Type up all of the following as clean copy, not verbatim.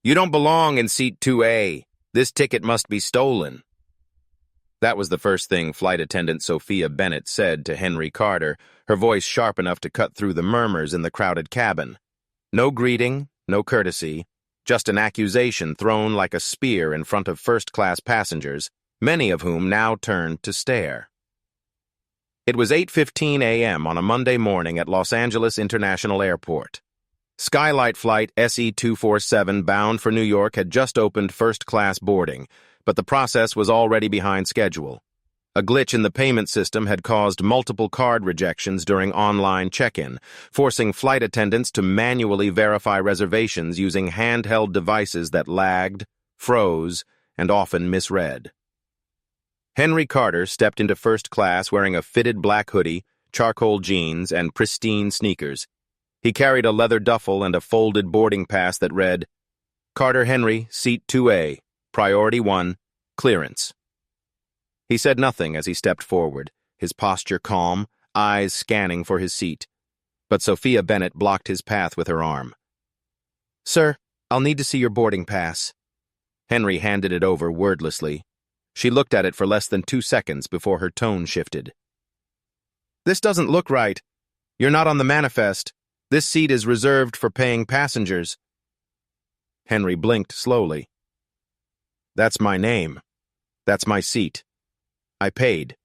You don't belong in seat 2A. This ticket must be stolen. That was the first thing Flight Attendant Sophia Bennett said to Henry Carter, her voice sharp enough to cut through the murmurs in the crowded cabin. No greeting, no courtesy, just an accusation thrown like a spear in front of first-class passengers, many of whom now turned to stare. It was 8:15 a.m. on a Monday morning at Los Angeles International Airport. Skylight Flight SE-247 bound for New York had just opened first-class boarding, but the process was already behind schedule. A glitch in the payment system had caused multiple card rejections during online check-in, forcing flight attendants to manually verify reservations using handheld devices that lagged, froze, and often misread. Henry Carter stepped into first class wearing a fitted black hoodie, charcoal jeans, and pristine sneakers. He carried a leather duffel and a folded boarding pass that read, "Carter Henry, Seat 2A, Priority 1, Clearance." He said nothing as he stepped forward, his posture calm, eyes scanning for his seat. But Sophia Bennett blocked his path with her arm. "Sir, I'll need to see your boarding pass." Henry handed it over wordlessly. She looked at it for less than 2 seconds before her tone shifted. "This doesn't look right. You're not on the manifest. This seat is reserved for paying passengers." Henry blinked slowly. "That's my name. That's my seat. I paid."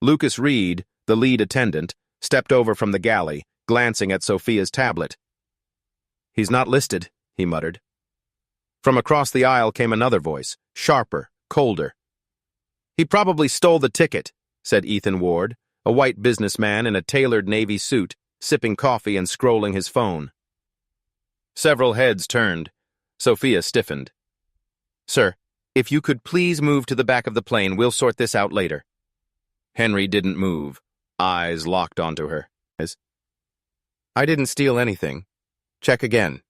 Lucas Reed, the lead attendant, stepped over from the galley, glancing at Sophia's tablet. "He's not listed," he muttered. From across the aisle came another voice, sharper, colder. "He probably stole the ticket," said Ethan Ward, a white businessman in a tailored navy suit, sipping coffee and scrolling his phone. Several heads turned. Sophia stiffened. "Sir, if you could please move to the back of the plane, we'll sort this out later." Henry didn't move, eyes locked onto her. "I didn't steal anything. Check again."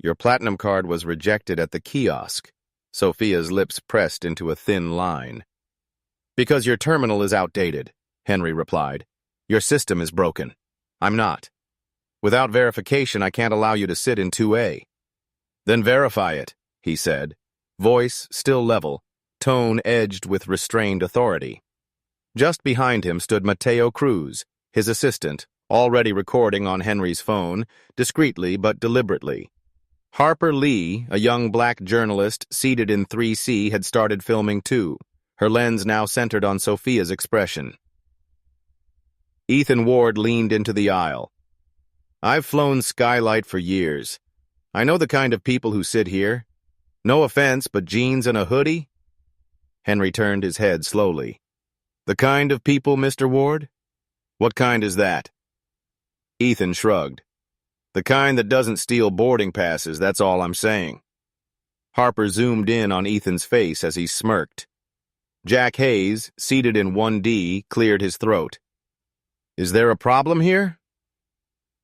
"Your platinum card was rejected at the kiosk." Sophia's lips pressed into a thin line. "Because your terminal is outdated," Henry replied. "Your system is broken. I'm not. Without verification, I can't allow you to sit in 2A. "Then verify it," he said, voice still level, tone edged with restrained authority. Just behind him stood Mateo Cruz, his assistant, already recording on Henry's phone, discreetly but deliberately. Harper Lee, a young black journalist seated in 3C, had started filming too, her lens now centered on Sophia's expression. Ethan Ward leaned into the aisle. "I've flown Skylight for years. I know the kind of people who sit here. No offense, but jeans and a hoodie?" Henry turned his head slowly. "The kind of people, Mr. Ward? What kind is that?" Ethan shrugged. "The kind that doesn't steal boarding passes, that's all I'm saying." Harper zoomed in on Ethan's face as he smirked. Jack Hayes, seated in 1D, cleared his throat. "Is there a problem here?"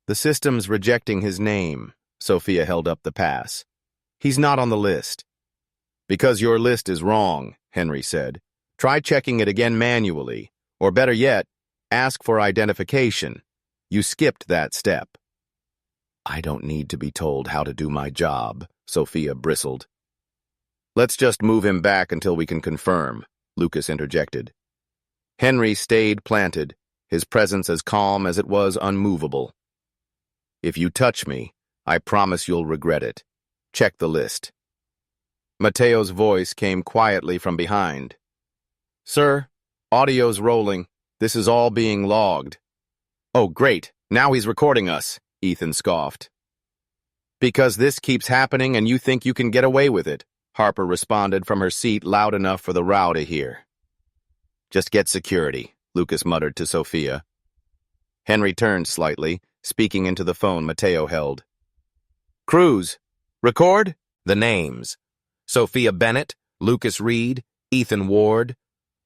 "The system's rejecting his name." Sophia held up the pass. "He's not on the list." "Because your list is wrong," Henry said. "Try checking it again manually, or better yet, ask for identification. You skipped that step." "I don't need to be told how to do my job," Sophia bristled. "Let's just move him back until we can confirm," Lucas interjected. Henry stayed planted, his presence as calm as it was unmovable. "If you touch me, I promise you'll regret it. Check the list." Mateo's voice came quietly from behind. "Sir, audio's rolling. This is all being logged." "Oh, great. Now he's recording us," Ethan scoffed. "Because this keeps happening and you think you can get away with it," Harper responded from her seat loud enough for the row to hear. "Just get security," Lucas muttered to Sophia. Henry turned slightly, speaking into the phone Mateo held. "Cruz, record?" The names. Sophia Bennett, Lucas Reed, Ethan Ward.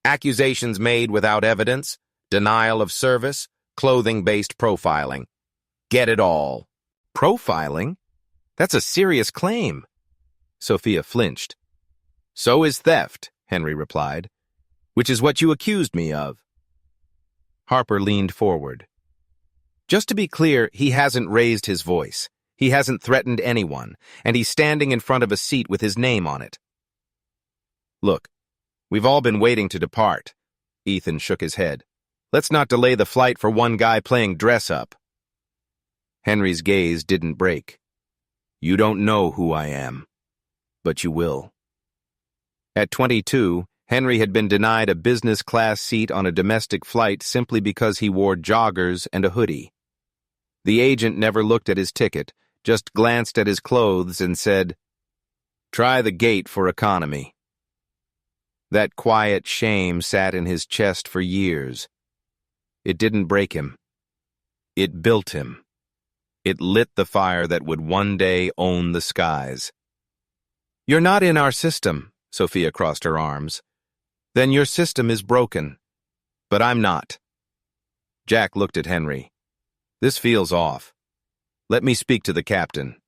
Accusations made without evidence, denial of service, clothing-based profiling. Get it all. Profiling? That's a serious claim. Sophia flinched. "So is theft," Henry replied, "which is what you accused me of." Harper leaned forward. "Just to be clear, he hasn't raised his voice. He hasn't threatened anyone, and he's standing in front of a seat with his name on it. Look, we've all been waiting to depart. Ethan shook his head. Let's not delay the flight for one guy playing dress-up. Henry's gaze didn't break. You don't know who I am, but you will. At 22, Henry had been denied a business-class seat on a domestic flight simply because he wore joggers and a hoodie. The agent never looked at his ticket, just glanced at his clothes and said, "Try the gate for economy." That quiet shame sat in his chest for years. It didn't break him. It built him. It lit the fire that would one day own the skies. "You're not in our system," Sophia crossed her arms. "Then your system is broken. But I'm not." Jack looked at Henry. "This feels off. Let me speak to the captain."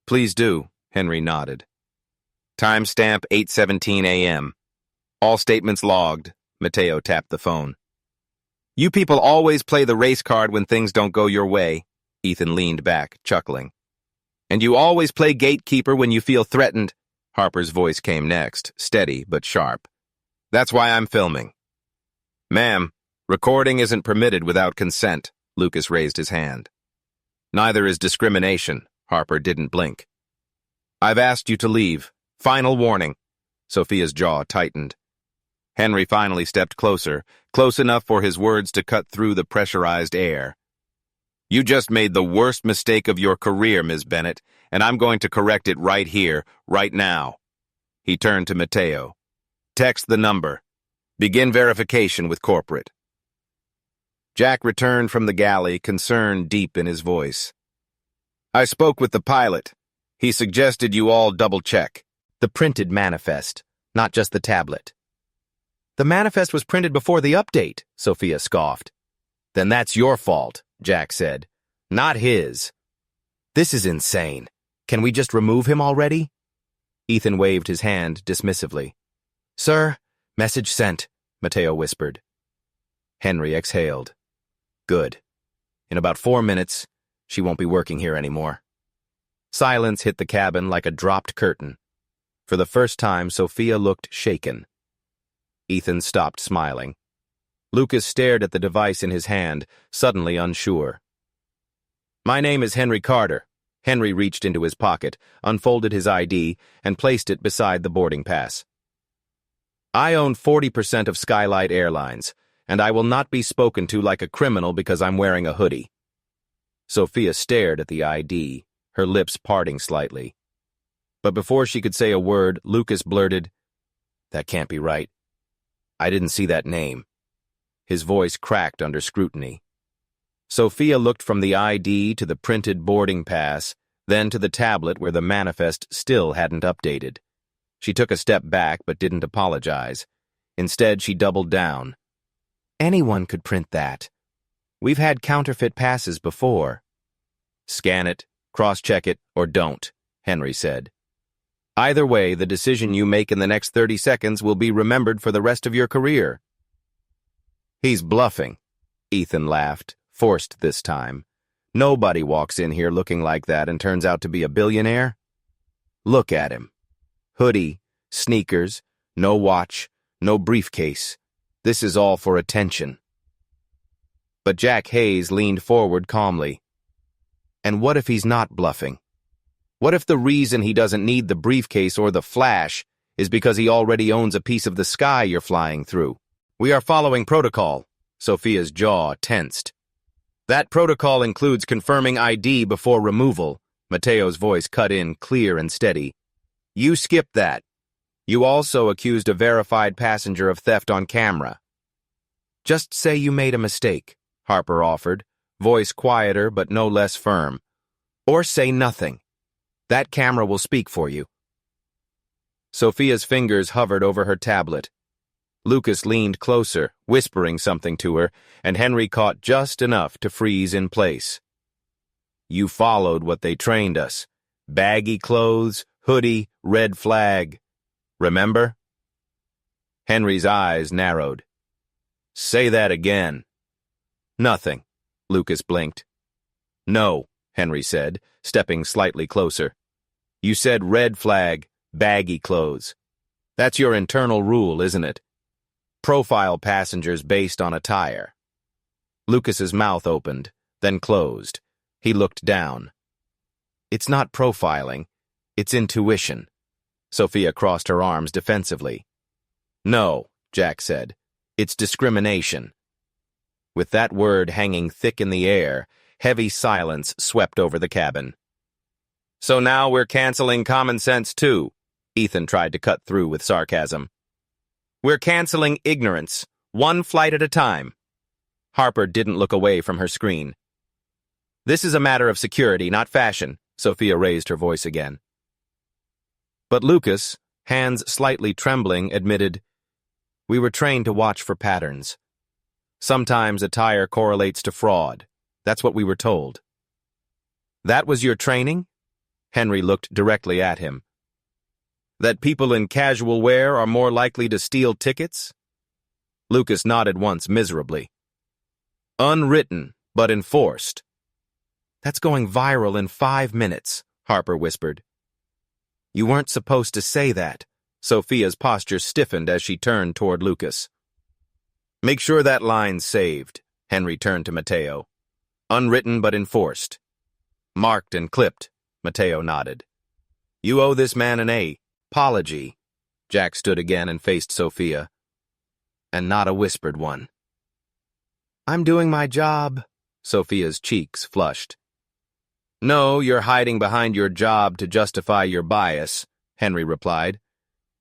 "Please do," Henry nodded. Timestamp 8:17 a.m. All statements logged. Mateo tapped the phone. "You people always play the race card when things don't go your way." Ethan leaned back, chuckling. "And you always play gatekeeper when you feel threatened." Harper's voice came next, steady but sharp. "That's why I'm filming." "Ma'am, recording isn't permitted without consent." Lucas raised his hand. "Neither is discrimination." Harper didn't blink. "I've asked you to leave. Final warning." Sophia's jaw tightened. Henry finally stepped closer, close enough for his words to cut through the pressurized air. "You just made the worst mistake of your career, Ms. Bennett, and I'm going to correct it right here, right now." He turned to Mateo. "Text the number. Begin verification with corporate." Jack returned from the galley, concern deep in his voice. "I spoke with the pilot. He suggested you all double-check. The printed manifest, not just the tablet." "The manifest was printed before the update," Sophia scoffed. "Then that's your fault," Jack said. "Not his." "This is insane. Can we just remove him already?" Ethan waved his hand dismissively. "Sir, message sent," Mateo whispered. Henry exhaled. "Good. In about 4 minutes, she won't be working here anymore." Silence hit the cabin like a dropped curtain. For the first time, Sophia looked shaken. Ethan stopped smiling. Lucas stared at the device in his hand, suddenly unsure. "My name is Henry Carter." Henry reached into his pocket, unfolded his ID, and placed it beside the boarding pass. "I own 40% of Skylight Airlines, and I will not be spoken to like a criminal because I'm wearing a hoodie." Sophia stared at the ID, her lips parting slightly. But before she could say a word, Lucas blurted, "That can't be right. I didn't see that name." His voice cracked under scrutiny. Sophia looked from the ID to the printed boarding pass, then to the tablet where the manifest still hadn't updated. She took a step back but didn't apologize. Instead, she doubled down. "Anyone could print that. We've had counterfeit passes before." "Scan it, cross-check it, or don't," Henry said. "Either way, the decision you make in the next 30 seconds will be remembered for the rest of your career." "He's bluffing," Ethan laughed, forced this time. "Nobody walks in here looking like that and turns out to be a billionaire. Look at him. Hoodie, sneakers, no watch, no briefcase. This is all for attention." But Jack Hayes leaned forward calmly. "And what if he's not bluffing? What if the reason he doesn't need the briefcase or the flash is because he already owns a piece of the sky you're flying through? We are following protocol." Sophia's jaw tensed. "That protocol includes confirming ID before removal." Mateo's voice cut in clear and steady. "You skipped that. You also accused a verified passenger of theft on camera." "Just say you made a mistake," Harper offered, voice quieter but no less firm. "Or say nothing. That camera will speak for you." Sophia's fingers hovered over her tablet. Lucas leaned closer, whispering something to her, and Henry caught just enough to freeze in place. "You followed what they trained us. Baggy clothes, hoodie, red flag. Remember?" Henry's eyes narrowed. "Say that again." "Nothing," Lucas blinked. "No," Henry said, stepping slightly closer. You said red flag, baggy clothes. That's your internal rule, isn't it? Profile passengers based on attire. Lucas's mouth opened, then closed. He looked down. It's not profiling. It's intuition. Sophia crossed her arms defensively. No, Jack said. It's discrimination. With that word hanging thick in the air, heavy silence swept over the cabin. So now we're canceling common sense too, Ethan tried to cut through with sarcasm. We're canceling ignorance, one flight at a time. Harper didn't look away from her screen. This is a matter of security, not fashion, Sophia raised her voice again. But Lucas, hands slightly trembling, admitted, We were trained to watch for patterns. Sometimes attire correlates to fraud. That's what we were told. That was your training? Henry looked directly at him. That people in casual wear are more likely to steal tickets? Lucas nodded once miserably. Unwritten, but enforced. That's going viral in 5 minutes, Harper whispered. You weren't supposed to say that. Sophia's posture stiffened as she turned toward Lucas. Make sure that line's saved, Henry turned to Mateo. Unwritten but enforced. Marked and clipped, Mateo nodded. You owe this man an apology. Jack stood again and faced Sophia. And not a whispered one. I'm doing my job. Sophia's cheeks flushed. No, you're hiding behind your job to justify your bias, Henry replied.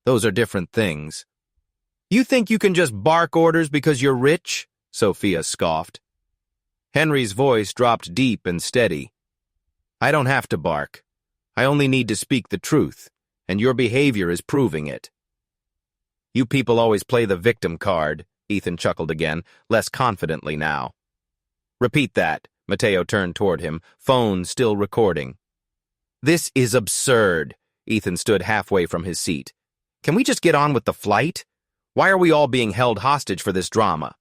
Those are different things. You think you can just bark orders because you're rich? Sophia scoffed. Henry's voice dropped deep and steady. I don't have to bark. I only need to speak the truth, and your behavior is proving it. You people always play the victim card, Ethan chuckled again, less confidently now. Repeat that. Mateo turned toward him, phone still recording. This is absurd. Ethan stood halfway from his seat. Can we just get on with the flight? Why are we all being held hostage for this drama?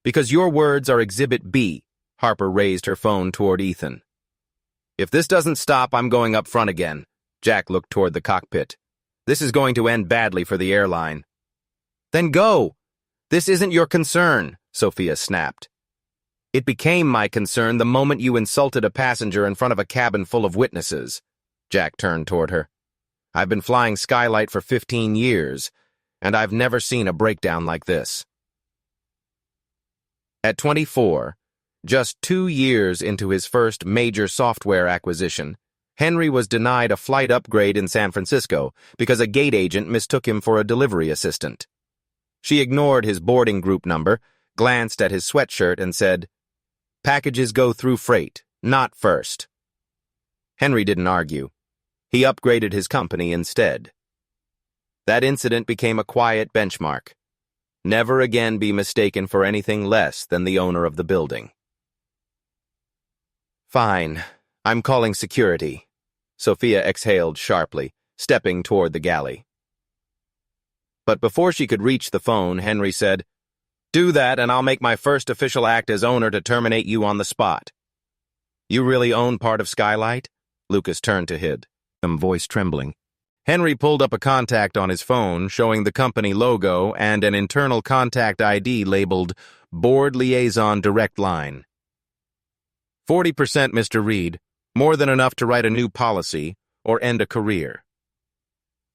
Because your words are Exhibit B. Harper raised her phone toward Ethan. If this doesn't stop, I'm going up front again. Jack looked toward the cockpit. This is going to end badly for the airline. Then go. This isn't your concern, Sophia snapped. It became my concern the moment you insulted a passenger in front of a cabin full of witnesses. Jack turned toward her. I've been flying Skylight for 15 years, and I've never seen a breakdown like this. At 24, just 2 years into his first major software acquisition, Henry was denied a flight upgrade in San Francisco because a gate agent mistook him for a delivery assistant. She ignored his boarding group number, glanced at his sweatshirt, and said, Packages go through freight, not first. Henry didn't argue. He upgraded his company instead. That incident became a quiet benchmark. Never again be mistaken for anything less than the owner of the building. Fine. I'm calling security. Sophia exhaled sharply, stepping toward the galley. But before she could reach the phone, Henry said, Do that and I'll make my first official act as owner to terminate you on the spot. You really own part of Skylight? Lucas turned to Hid, voice trembling. Henry pulled up a contact on his phone showing the company logo and an internal contact ID labeled Board Liaison Direct Line. 40%, Mr. Reed, more than enough to write a new policy or end a career.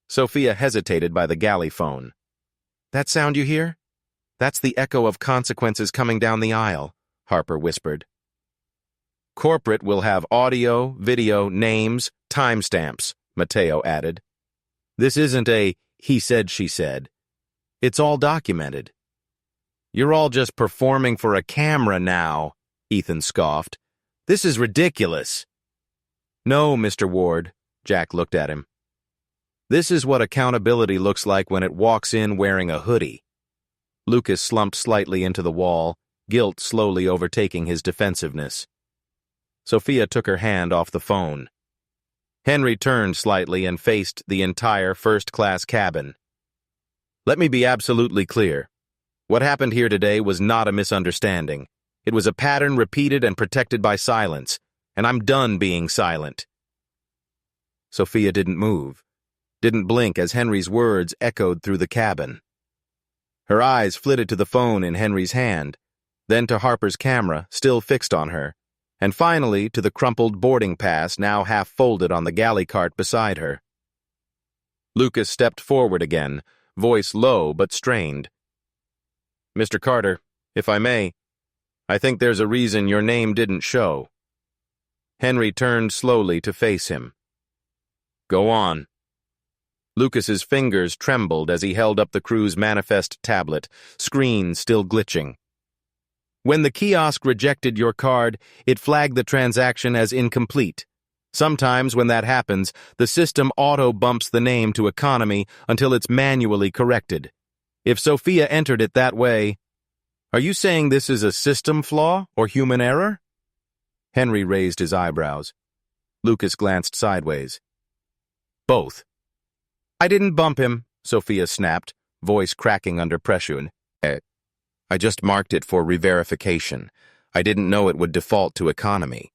Sophia hesitated by the galley phone. That sound you hear? That's the echo of consequences coming down the aisle, Harper whispered. Corporate will have audio, video, names, timestamps, Mateo added. This isn't a he said, she said. It's all documented. You're all just performing for a camera now, Ethan scoffed. This is ridiculous. No, Mr. Ward, Jack looked at him. This is what accountability looks like when it walks in wearing a hoodie. Lucas slumped slightly into the wall, guilt slowly overtaking his defensiveness. Sophia took her hand off the phone. Henry turned slightly and faced the entire first-class cabin. Let me be absolutely clear. What happened here today was not a misunderstanding. It was a pattern repeated and protected by silence. and I'm done being silent." Sophia didn't move, didn't blink as Henry's words echoed through the cabin. Her eyes flitted to the phone in Henry's hand, then to Harper's camera, still fixed on her, and finally to the crumpled boarding pass now half folded on the galley cart beside her. Lucas stepped forward again, voice low but strained. "Mr. Carter, if I may, I think there's a reason your name didn't show." Henry turned slowly to face him. "Go on." Lucas's fingers trembled as he held up the crew's manifest tablet, screen still glitching. "When the kiosk rejected your card, it flagged the transaction as incomplete. Sometimes when that happens, the system auto-bumps the name to economy until it's manually corrected. If Sophia entered it that way, are you saying this is a system flaw or human error?" Henry raised his eyebrows. Lucas glanced sideways. "Both." "I didn't bump him," Sophia snapped, voice cracking under pressure. "I just marked it for re-verification. I didn't know it would default to economy."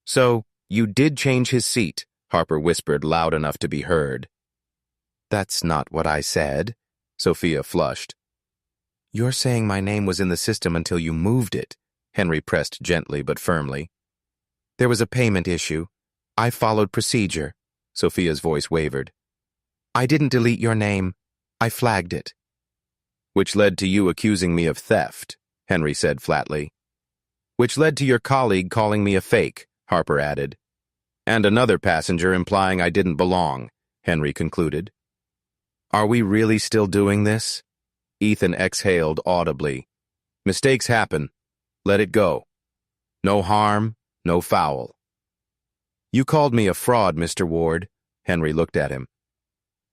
"So, you did change his seat," Harper whispered loud enough to be heard. "That's not what I said," Sophia flushed. "You're saying my name was in the system until you moved it," Henry pressed gently but firmly. "There was a payment issue. I followed procedure." Sophia's voice wavered. "I didn't delete your name. I flagged it." "Which led to you accusing me of theft," Henry said flatly. "Which led to your colleague calling me a fake," Harper added. "And another passenger implying I didn't belong," Henry concluded. "Are we really still doing this?" Ethan exhaled audibly. "Mistakes happen. Let it go. No harm, no foul." "You called me a fraud, Mr. Ward." Henry looked at him.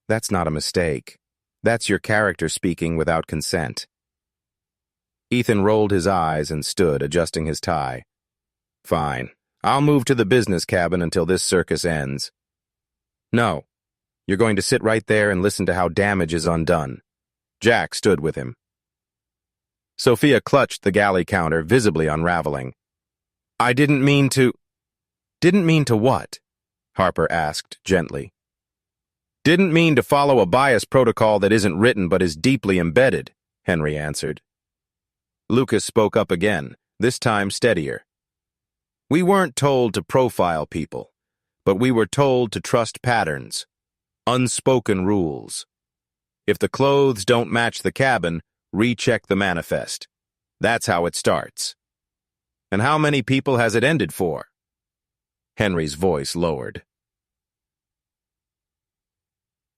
"That's not a mistake. That's your character speaking without consent." Ethan rolled his eyes and stood, adjusting his tie. "Fine. I'll move to the business cabin until this circus ends." "No. You're going to sit right there and listen to how damage is undone." Jack stood with him. Sophia clutched the galley counter, visibly unraveling. "I didn't mean to—" "Didn't mean to what?" Harper asked gently. "Didn't mean to follow a bias protocol that isn't written but is deeply embedded," Henry answered. Lucas spoke up again, this time steadier. "We weren't told to profile people, but we were told to trust patterns, unspoken rules. If the clothes don't match the cabin, recheck the manifest. That's how it starts. And how many people has it ended for?" Henry's voice lowered.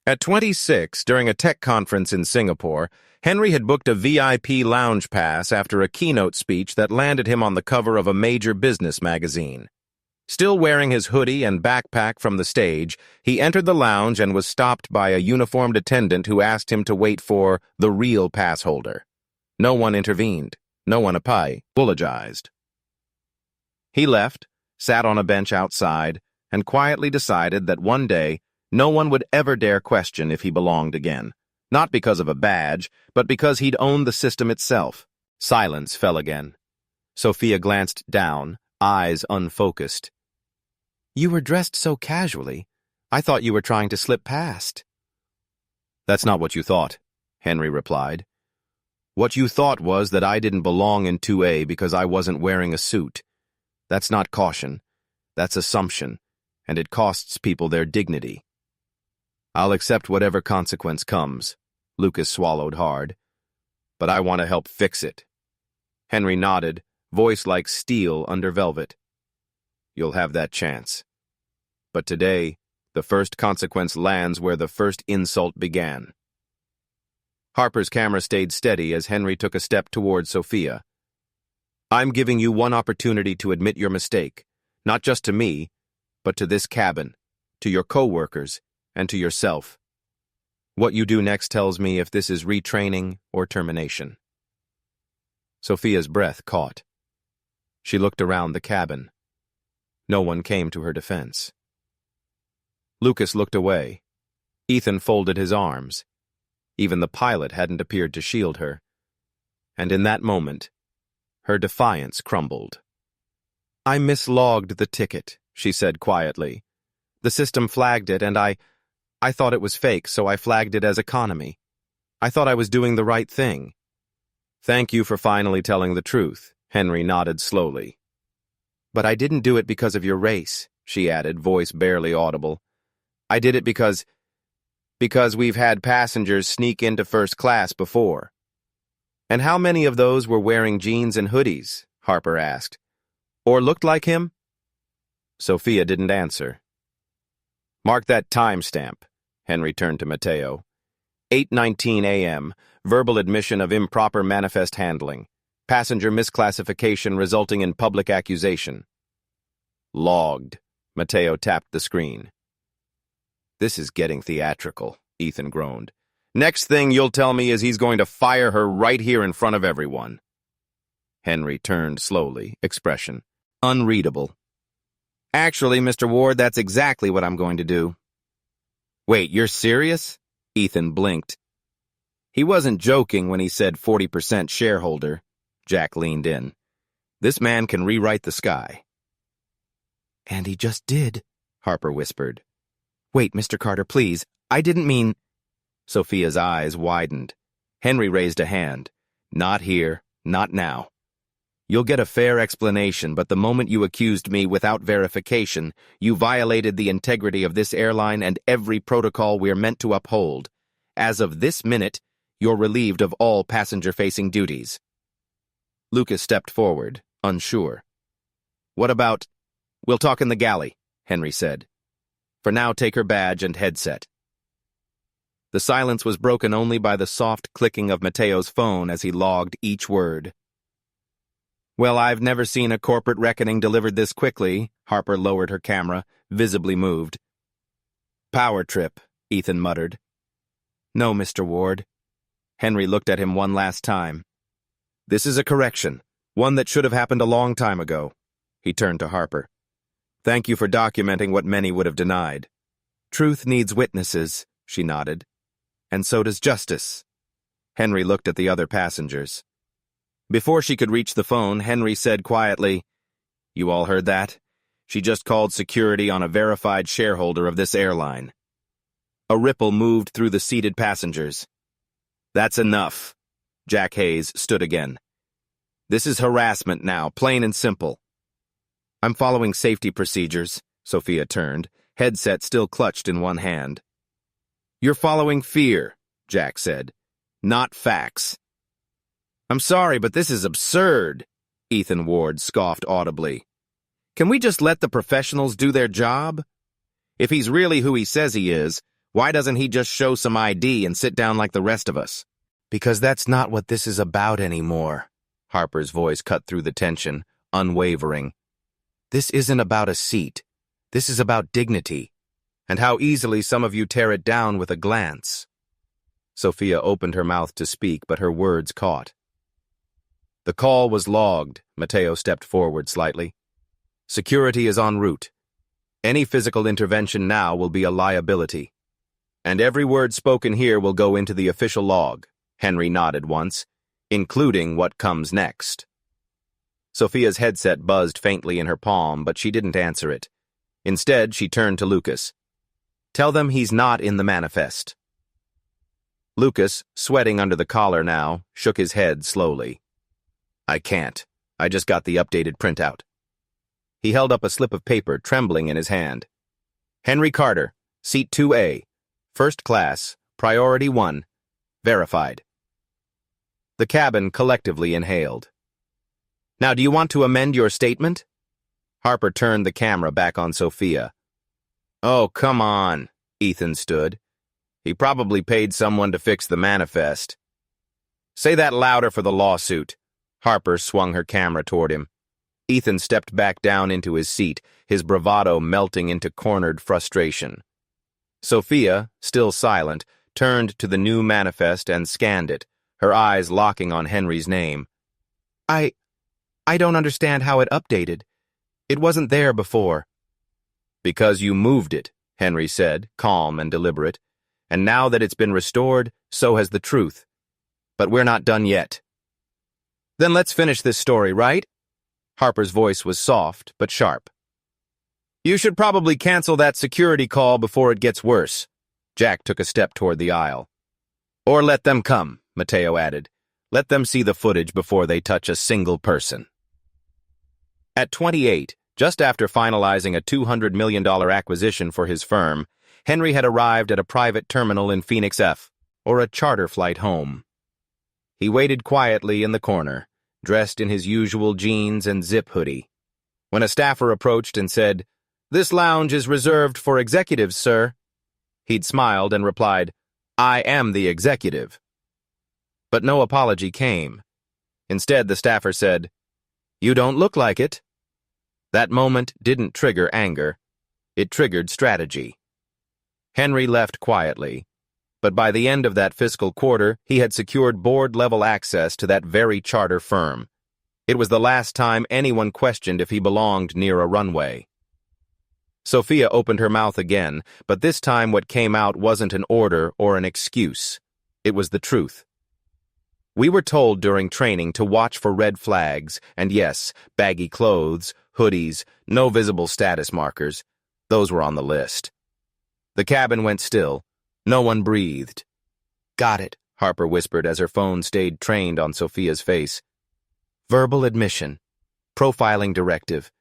At 26, during a tech conference in Singapore, Henry had booked a VIP lounge pass after a keynote speech that landed him on the cover of a major business magazine. Still wearing his hoodie and backpack from the stage, he entered the lounge and was stopped by a uniformed attendant who asked him to wait for the real pass holder. No one intervened. No one apologized. He left, sat on a bench outside, and quietly decided that one day no one would ever dare question if he belonged again, not because of a badge, but because he'd owned the system itself. Silence fell again. Sophia glanced down, eyes unfocused. "You were dressed so casually. I thought you were trying to slip past." "That's not what you thought," Henry replied. "What you thought was that I didn't belong in 2A because I wasn't wearing a suit. That's not caution. That's assumption, and it costs people their dignity." "I'll accept whatever consequence comes," Lucas swallowed hard. "But I want to help fix it." Henry nodded, voice like steel under velvet. "You'll have that chance. But today, the first consequence lands where the first insult began." Harper's camera stayed steady as Henry took a step toward Sophia. "I'm giving you one opportunity to admit your mistake, not just to me, but to this cabin, to your co-workers, and to yourself. What you do next tells me if this is retraining or termination." Sophia's breath caught. She looked around the cabin. No one came to her defense. Lucas looked away. Ethan folded his arms. Even the pilot hadn't appeared to shield her. And in that moment, her defiance crumbled. I mislogged the ticket, she said quietly. The system flagged it, and I thought it was fake, so I flagged it as economy. I thought I was doing the right thing. Thank you for finally telling the truth, Henry nodded slowly. But I didn't do it because of your race, she added, voice barely audible. I did it because we've had passengers sneak into first class before. And how many of those were wearing jeans and hoodies? Harper asked. Or looked like him? Sophia didn't answer. Mark that timestamp, Henry turned to Mateo. 8:19 a.m., verbal admission of improper manifest handling. Passenger misclassification resulting in public accusation. Logged. Mateo tapped the screen. This is getting theatrical, Ethan groaned. Next thing you'll tell me is he's going to fire her right here in front of everyone. Henry turned slowly, expression unreadable. Actually, Mr. Ward, that's exactly what I'm going to do. Wait, you're serious? Ethan blinked. He wasn't joking when he said 40% shareholder. Jack leaned in. This man can rewrite the sky. And he just did, Harper whispered. Wait, Mr. Carter, please. I didn't mean... Sophia's eyes widened. Henry raised a hand. Not here, not now. You'll get a fair explanation, but the moment you accused me without verification, you violated the integrity of this airline and every protocol we're meant to uphold. As of this minute, you're relieved of all passenger-facing duties. Lucas stepped forward, unsure. What about... We'll talk in the galley, Henry said. For now, take her badge and headset. The silence was broken only by the soft clicking of Mateo's phone as he logged each word. Well, I've never seen a corporate reckoning delivered this quickly. Harper lowered her camera, visibly moved. Power trip, Ethan muttered. No, Mr. Ward. Henry looked at him one last time. This is a correction, one that should have happened a long time ago. He turned to Harper. Thank you for documenting what many would have denied. Truth needs witnesses, she nodded. And so does justice. Henry looked at the other passengers. Before she could reach the phone, Henry said quietly, You all heard that? She just called security on a verified shareholder of this airline. A ripple moved through the seated passengers. That's enough. Jack Hayes stood again. This is harassment now, plain and simple. I'm following safety procedures, Sophia turned, headset still clutched in one hand. You're following fear, Jack said, not facts. I'm sorry, but this is absurd, Ethan Ward scoffed audibly. Can we just let the professionals do their job? If he's really who he says he is, why doesn't he just show some ID and sit down like the rest of us? Because that's not what this is about anymore. Harper's voice cut through the tension, unwavering. This isn't about a seat. This is about dignity, and how easily some of you tear it down with a glance. Sophia opened her mouth to speak, but her words caught. The call was logged. Mateo stepped forward slightly. Security is en route. Any physical intervention now will be a liability. And every word spoken here will go into the official log, Henry nodded once, including what comes next. Sophia's headset buzzed faintly in her palm, but she didn't answer it. Instead, she turned to Lucas. Tell them he's not in the manifest. Lucas, sweating under the collar now, shook his head slowly. I can't. I just got the updated printout. He held up a slip of paper, trembling in his hand. Henry Carter, Seat 2A, First Class, Priority 1, verified. The cabin collectively inhaled. Now, do you want to amend your statement? Harper turned the camera back on Sophia. Oh, come on, Ethan stood. He probably paid someone to fix the manifest. Say that louder for the lawsuit. Harper swung her camera toward him. Ethan stepped back down into his seat, his bravado melting into cornered frustration. Sophia, still silent, turned to the new manifest and scanned it, her eyes locking on Henry's name. I don't understand how it updated. It wasn't there before. Because you moved it, Henry said, calm and deliberate. And now that it's been restored, so has the truth. But we're not done yet. Then let's finish this story, right? Harper's voice was soft but sharp. You should probably cancel that security call before it gets worse. Jack took a step toward the aisle. Or let them come, Mateo added. Let them see the footage before they touch a single person. At 28, just after finalizing a $200 million acquisition for his firm, Henry had arrived at a private terminal in Phoenix F, or a charter flight home. He waited quietly in the corner, dressed in his usual jeans and zip hoodie. When a staffer approached and said, "This lounge is reserved for executives, sir," he'd smiled and replied, "I am the executive." But no apology came. Instead, the staffer said, "You don't look like it." That moment didn't trigger anger. It triggered strategy. Henry left quietly, but by the end of that fiscal quarter, he had secured board-level access to that very charter firm. It was the last time anyone questioned if he belonged near a runway. Sophia opened her mouth again, but this time what came out wasn't an order or an excuse. It was the truth. We were told during training to watch for red flags, and yes, baggy clothes, hoodies, no visible status markers. Those were on the list. The cabin went still. No one breathed. "Got it," Harper whispered as her phone stayed trained on Sophia's face. "Verbal admission. Profiling directive.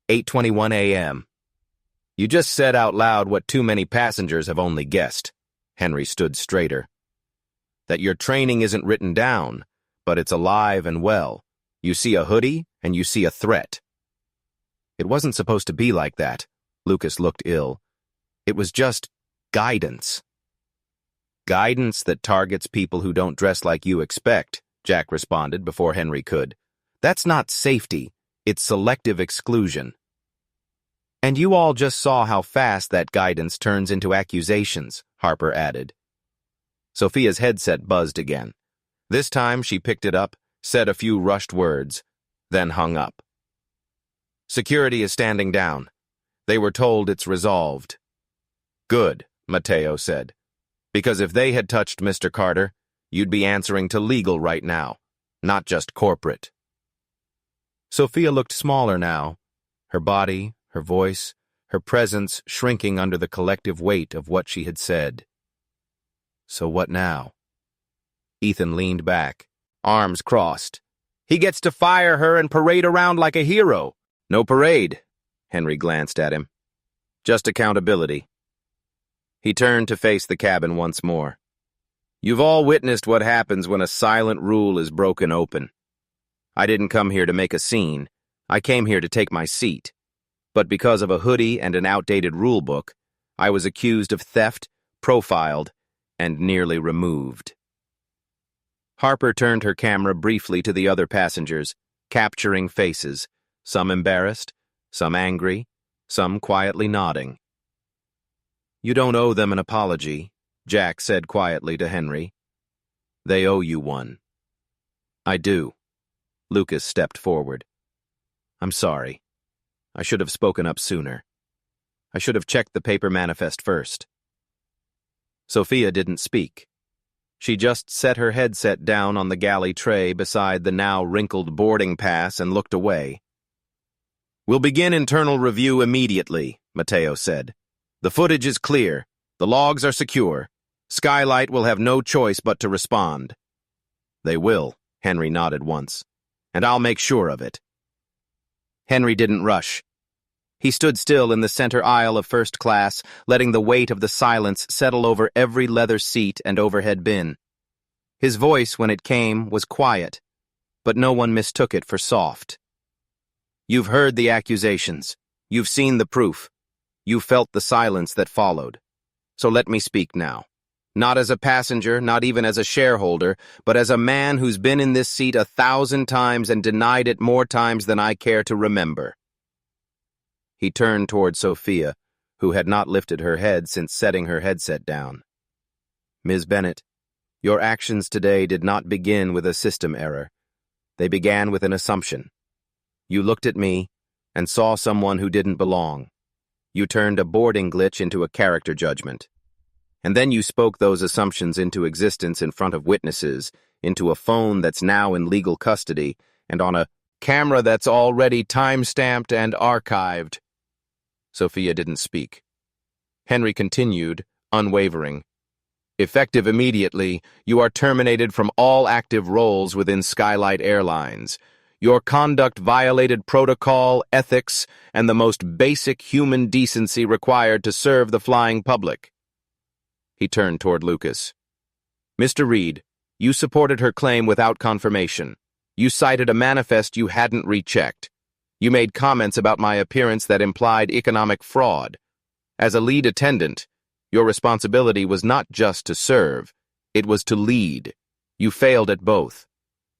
8:21 a.m. You just said out loud what too many passengers have only guessed." Henry stood straighter. "That your training isn't written down, but it's alive and well. You see a hoodie, and you see a threat." "It wasn't supposed to be like that." Lucas looked ill. "It was just guidance." "Guidance that targets people who don't dress like you expect," Jack responded before Henry could. "That's not safety, it's selective exclusion." "And you all just saw how fast that guidance turns into accusations," Harper added. Sophia's headset buzzed again. This time she picked it up, said a few rushed words, then hung up. "Security is standing down. They were told it's resolved." "Good," Mateo said. "Because if they had touched Mr. Carter, you'd be answering to legal right now, not just corporate." Sophia looked smaller now, her body, her voice, her presence shrinking under the collective weight of what she had said. "So what now?" Ethan leaned back, arms crossed. "He gets to fire her and parade around like a hero." "No parade," Henry glanced at him. "Just accountability." He turned to face the cabin once more. "You've all witnessed what happens when a silent rule is broken open. I didn't come here to make a scene. I came here to take my seat. But because of a hoodie and an outdated rule book, I was accused of theft, profiled, and nearly removed." Harper turned her camera briefly to the other passengers, capturing faces, some embarrassed, some angry, some quietly nodding. "You don't owe them an apology," Jack said quietly to Henry. "They owe you one." "I do." Lucas stepped forward. "I'm sorry. I should have spoken up sooner. I should have checked the paper manifest first." Sophia didn't speak. She just set her headset down on the galley tray beside the now wrinkled boarding pass and looked away. "We'll begin internal review immediately," Mateo said. "The footage is clear. The logs are secure. Skylight will have no choice but to respond." "They will," Henry nodded once. "And I'll make sure of it." Henry didn't rush. He stood still in the center aisle of first class, letting the weight of the silence settle over every leather seat and overhead bin. His voice, when it came, was quiet, but no one mistook it for soft. "You've heard the accusations. You've seen the proof. You felt the silence that followed. So let me speak now. Not as a passenger, not even as a shareholder, but as a man who's been in this seat 1,000 times and denied it more times than I care to remember." He turned toward Sophia, who had not lifted her head since setting her headset down. "Ms. Bennett, your actions today did not begin with a system error. They began with an assumption. You looked at me and saw someone who didn't belong. You turned a boarding glitch into a character judgment. And then you spoke those assumptions into existence in front of witnesses, into a phone that's now in legal custody, and on a Camera that's already time-stamped and archived. Sophia didn't speak. Henry continued, unwavering. Effective immediately, you are terminated from all active roles within Skylight Airlines. Your conduct violated protocol, ethics, and the most basic human decency required to serve the flying public. He turned toward Lucas. Mr. Reed, you supported her claim without confirmation. You cited a manifest you hadn't rechecked. You made comments about my appearance that implied economic fraud. As a lead attendant, your responsibility was not just to serve, it was to lead. You failed at both.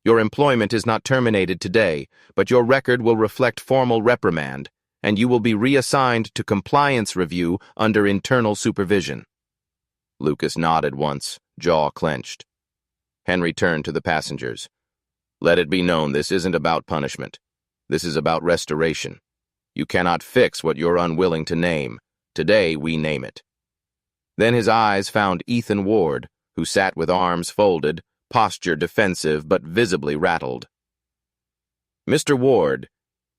Your employment is not terminated today, but your record will reflect formal reprimand, and you will be reassigned to compliance review under internal supervision. Lucas nodded once, jaw clenched. Henry turned to the passengers. Let it be known this isn't about punishment. This is about restoration. You cannot fix what you're unwilling to name. Today we name it. Then his eyes found Ethan Ward, who sat with arms folded, posture defensive but visibly rattled. Mr. Ward,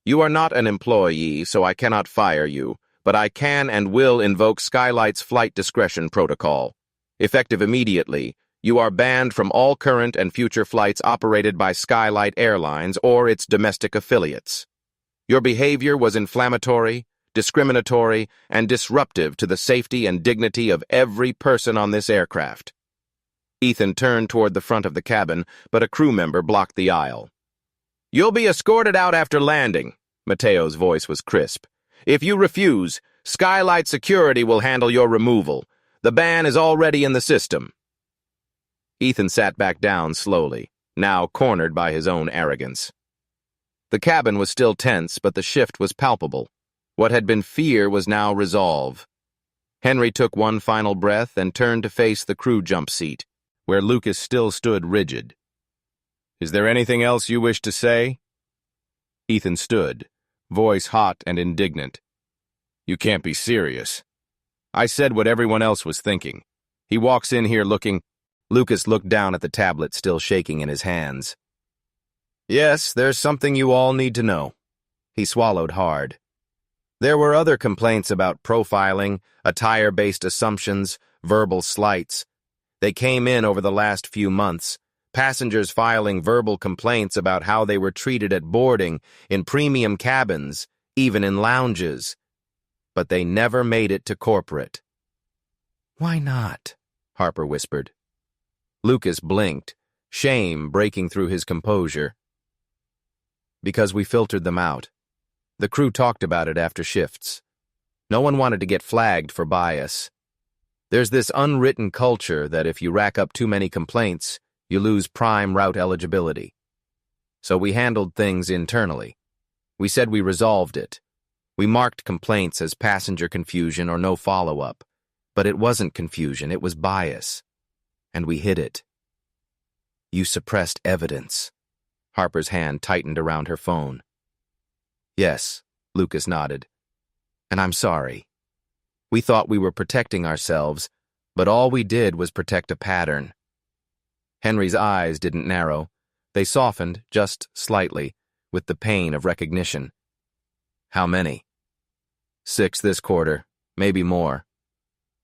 you are not an employee, so I cannot fire you, but I can and will invoke Skylight's flight discretion protocol. Effective immediately, you are banned from all current and future flights operated by Skylight Airlines or its domestic affiliates. Your behavior was inflammatory, discriminatory, and disruptive to the safety and dignity of every person on this aircraft. Ethan turned toward the front of the cabin, but a crew member blocked the aisle. You'll be escorted out after landing, Mateo's voice was crisp. If you refuse, Skylight Security will handle your removal. The ban is already in the system. Ethan sat back down slowly, now cornered by his own arrogance. The cabin was still tense, but the shift was palpable. What had been fear was now resolve. Henry took one final breath and turned to face the crew jump seat, where Lucas still stood rigid. Is there anything else you wish to say? Ethan stood, voice hot and indignant. You can't be serious. I said what everyone else was thinking. He walks in here looking... Lucas looked down at the tablet still shaking in his hands. Yes, there's something you all need to know. He swallowed hard. There were other complaints about profiling, attire-based assumptions, verbal slights. They came in over the last few months, passengers filing verbal complaints about how they were treated at boarding, in premium cabins, even in lounges. But they never made it to corporate. Why not? Harper whispered. Lucas blinked, shame breaking through his composure. Because we filtered them out. The crew talked about it after shifts. No one wanted to get flagged for bias. There's this unwritten culture that if you rack up too many complaints, you lose prime route eligibility. So we handled things internally. We said we resolved it. We marked complaints as passenger confusion or no follow-up. But it wasn't confusion, it was bias. And we hid it. You suppressed evidence. Harper's hand tightened around her phone. Yes, Lucas nodded. And I'm sorry. We thought we were protecting ourselves, but all we did was protect a pattern. Henry's eyes didn't narrow. They softened, just slightly, with the pain of recognition. How many? 6 this quarter, maybe more.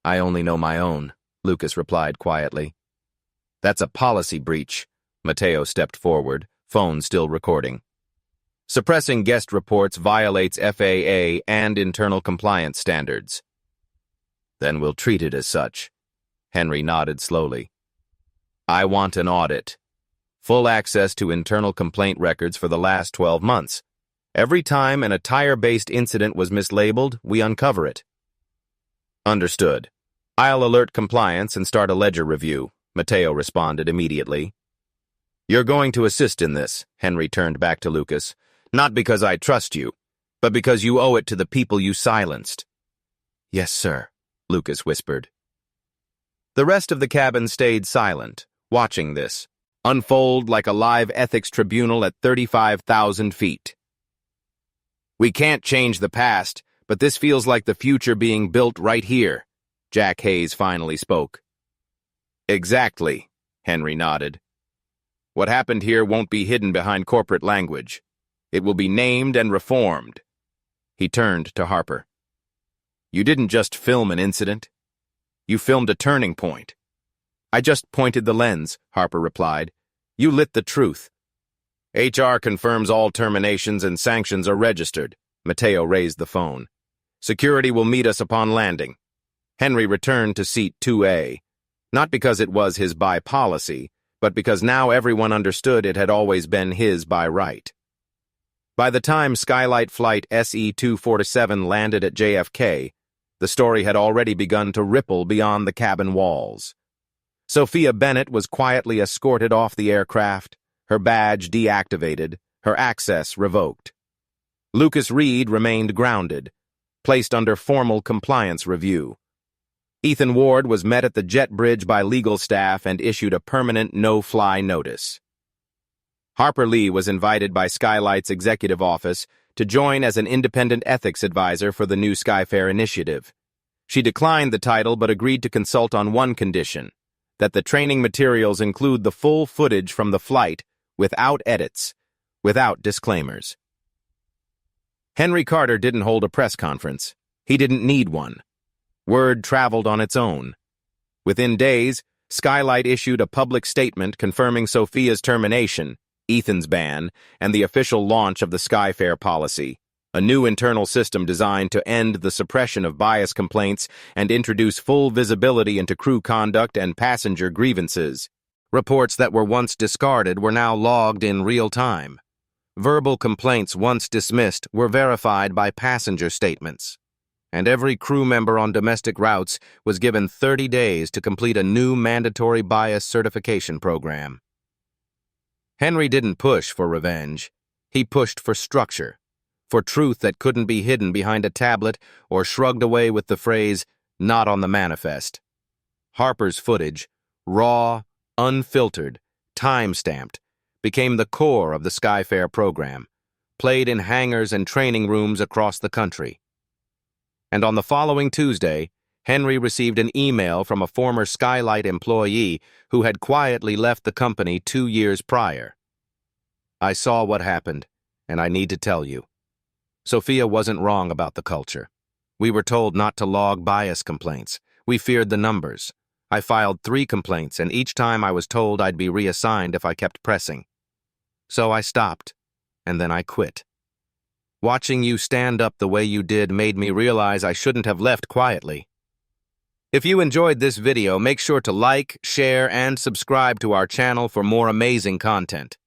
I only know my own, Lucas replied quietly. That's a policy breach. Mateo stepped forward, phone still recording. Suppressing guest reports violates FAA and internal compliance standards. Then we'll treat it as such. Henry nodded slowly. I want an audit. Full access to internal complaint records for the last 12 months. Every time an attire-based incident was mislabeled, we uncover it. Understood. I'll alert compliance and start a ledger review, Mateo responded immediately. You're going to assist in this, Henry turned back to Lucas. Not because I trust you, but because you owe it to the people you silenced. Yes, sir, Lucas whispered. The rest of the cabin stayed silent, watching this, unfold like a live ethics tribunal at 35,000 feet. We can't change the past, but this feels like the future being built right here, Jack Hayes finally spoke. Exactly, Henry nodded. What happened here won't be hidden behind corporate language. It will be named and reformed. He turned to Harper. You didn't just film an incident. You filmed a turning point. I just pointed the lens, Harper replied. You lit the truth. HR confirms all terminations and sanctions are registered. Mateo raised the phone. Security will meet us upon landing. Henry returned to seat 2A, not because it was his by policy, but because now everyone understood it had always been his by right. By the time Skylight Flight SE-247 landed at JFK, the story had already begun to ripple beyond the cabin walls. Sophia Bennett was quietly escorted off the aircraft, her badge deactivated, her access revoked. Lucas Reed remained grounded, placed under formal compliance review. Ethan Ward was met at the jet bridge by legal staff and issued a permanent no-fly notice. Harper Lee was invited by Skylight's executive office to join as an independent ethics advisor for the new Skyfair initiative. She declined the title but agreed to consult on one condition, that the training materials include the full footage from the flight without edits, without disclaimers. Henry Carter didn't hold a press conference. He didn't need one. Word traveled on its own. Within days, Skylight issued a public statement confirming Sophia's termination, Ethan's ban, and the official launch of the Skyfair policy, a new internal system designed to end the suppression of bias complaints and introduce full visibility into crew conduct and passenger grievances. Reports that were once discarded were now logged in real time. Verbal complaints once dismissed were verified by passenger statements. And every crew member on domestic routes was given 30 days to complete a new mandatory bias certification program. Henry didn't push for revenge. He pushed for structure, for truth that couldn't be hidden behind a tablet or shrugged away with the phrase, "not on the manifest." Harper's footage, raw, unfiltered, time-stamped, became the core of the Skyfair program, played in hangars and training rooms across the country. And on the following Tuesday, Henry received an email from a former Skylight employee who had quietly left the company 2 years prior. I saw what happened, and I need to tell you. Sophia wasn't wrong about the culture. We were told not to log bias complaints. We feared the numbers. I filed 3 complaints, and each time I was told I'd be reassigned if I kept pressing. So I stopped, and then I quit. Watching you stand up the way you did made me realize I shouldn't have left quietly. If you enjoyed this video, make sure to like, share, and subscribe to our channel for more amazing content.